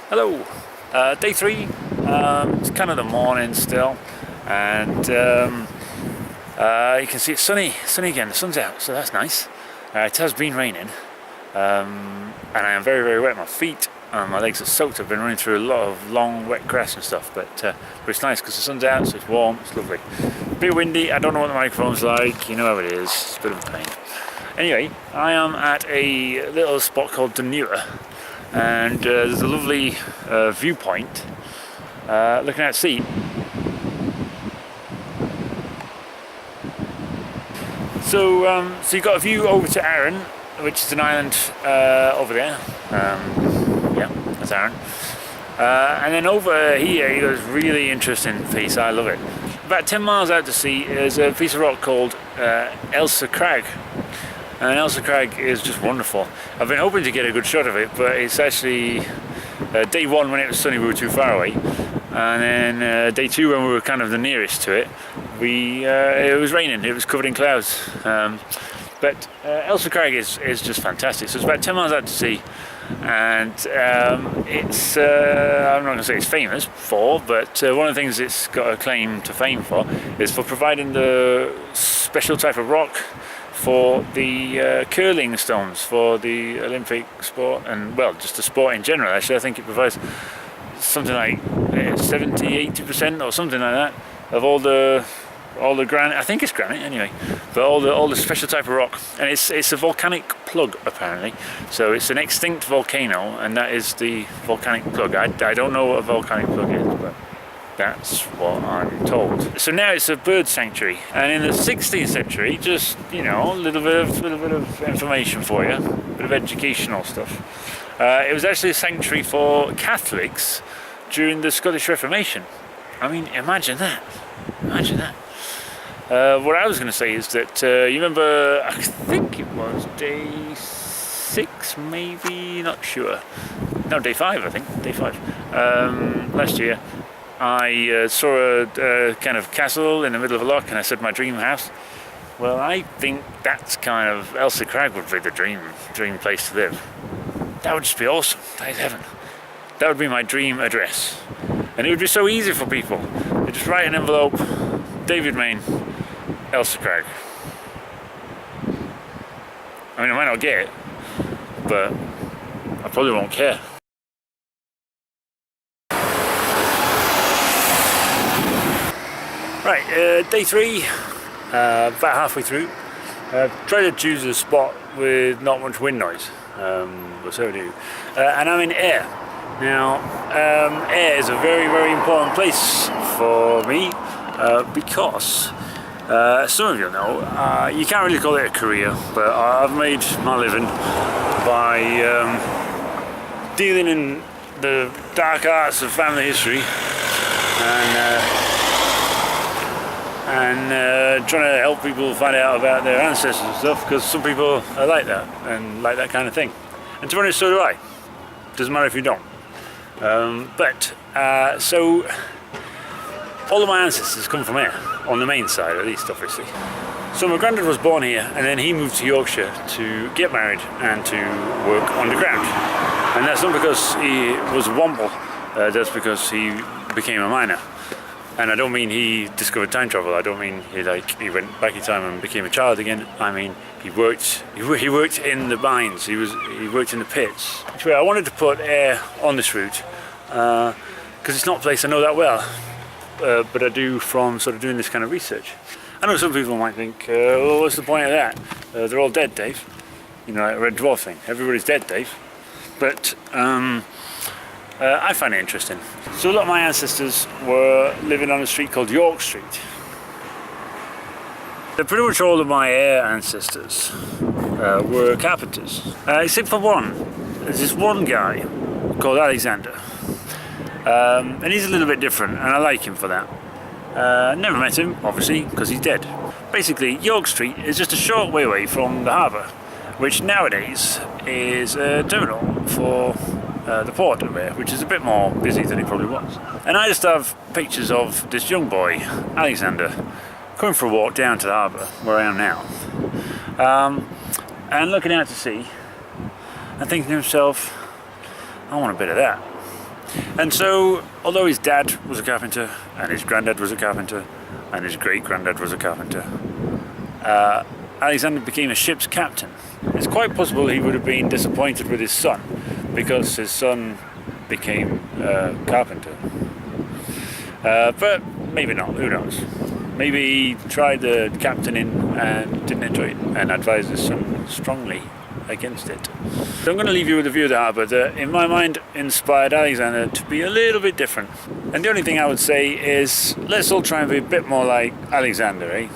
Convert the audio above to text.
Hello, day 3, it's kind of the morning still, and you can see it's sunny again, the sun's out, so that's nice. It has been raining, and I am very, very wet. My feet and my legs are soaked. I've been running through a lot of long wet grass and stuff, but it's nice because the sun's out, so it's warm, it's lovely. A bit windy, I don't know what the microphone's like, you know how it is, it's a bit of a pain. Anyway, I am at a little spot called Dunure. And there's a lovely viewpoint looking at sea. So you've got a view over to Irvine, which is an island over there. Yeah, that's Irvine. And then over here you got this really interesting piece. I love it. About 10 miles out to sea is a piece of rock called Elsa Crag. And Elsa Crag is just wonderful. I've been hoping to get a good shot of it, but it's actually day 1 when it was sunny we were too far away, and then day 2 when we were kind of the nearest to it, it was raining, it was covered in clouds. But Elsa Crag is just fantastic. So it's about 10 miles out to sea, and it's I'm not going to say it's famous for, but one of the things it's got a claim to fame for is for providing the special type of rock for the curling stones for the Olympic sport, and well, just the sport in general. Actually, I think it provides something like 70-80% or something like that of all the granite. I think it's granite anyway, but all the special type of rock, and it's a volcanic plug apparently. So it's an extinct volcano, and that is the volcanic plug. I don't know what a volcanic plug is, but that's what I'm told. So now it's a bird sanctuary, and in the 16th century, just a little bit of information for you, a bit of educational stuff. It was actually a sanctuary for Catholics during the Scottish Reformation. I mean, imagine that. Imagine that. What I was going to say is that you remember, I think it was day 6, maybe, not sure. No, day 5, I think. Day 5. Last year. I saw a kind of castle in the middle of a loch, and I said my dream house. Well, I think that's kind of Elsa Crag would be the dream place to live. That would just be awesome. That is heaven. That would be my dream address, and it would be so easy for people. They just write an envelope, David Main, Elsa Crag. I mean, I might not get it, but I probably won't care. Right, day 3, about halfway through. Try to choose a spot with not much wind noise, but so do. And I'm in Ayr. Now, Ayr is a very, very important place for me because, some of you know, you can't really call it a career, but I've made my living by dealing in the dark arts of family history and trying to help people find out about their ancestors and stuff, because some people are like that and like that kind of thing. And to be honest, so do I. Doesn't matter if you don't. So all of my ancestors come from here, on the main side at least, obviously. So my granddad was born here, and then he moved to Yorkshire to get married and to work underground. And that's not because he was a womble, that's because he became a miner. And I don't mean he discovered time travel. I don't mean he went back in time and became a child again. I mean he worked in the mines. He worked in the pits. Anyway, I wanted to put Ayr on this route because it's not a place I know that well, but I do from sort of doing this kind of research. I know some people might think, well, what's the point of that? They're all dead, Dave. You know, like a Red Dwarf thing. Everybody's dead, Dave. But I find it interesting. So a lot of my ancestors were living on a street called York Street. Pretty much all of my Ayr ancestors were carpenters, except for one. There's this one guy called Alexander, and he's a little bit different, and I like him for that. Never met him, obviously, because he's dead. Basically, York Street is just a short way away from the harbour, which nowadays is a terminal for the port of Ayr, which is a bit more busy than it probably was. And I just have pictures of this young boy, Alexander, coming for a walk down to the harbour, where I am now, and looking out to sea, and thinking to himself, I want a bit of that. And so, although his dad was a carpenter, and his granddad was a carpenter, and his great-granddad was a carpenter, Alexander became a ship's captain. It's quite possible he would have been disappointed with his son, because his son became a carpenter. But maybe not, who knows. Maybe he tried the captaining and didn't enjoy it, and advised his son strongly against it. So I'm going to leave you with a view of the harbour that, in my mind, inspired Alexander to be a little bit different. And the only thing I would say is, let's all try and be a bit more like Alexander, eh?